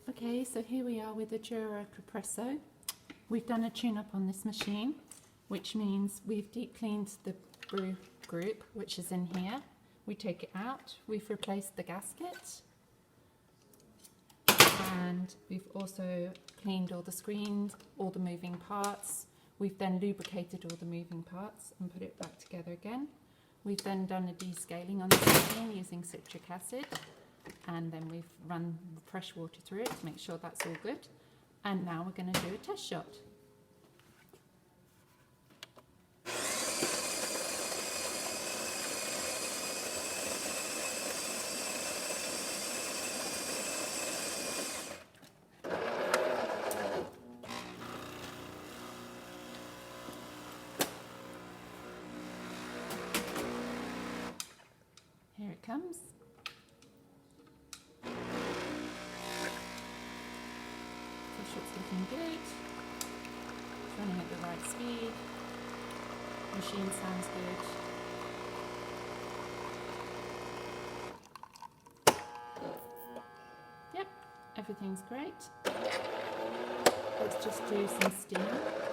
Okay, so here we are with the Jura Capresso. We've done a tune-up on this machine, which means we've deep cleaned the brew group, which is in here. We take it out, we've replaced the gasket, and we've also cleaned all the screens, all the moving parts. We've then lubricated all the moving parts and put it back together again. We've then done a descaling on the machine using citric acid, and then we've run fresh water through it to make sure that's all good. And now we're going to do a test shot. Here it comes. Shot's looking good. It's running at the right speed. Machine sounds good. Yep, everything's great. Let's just do some steam.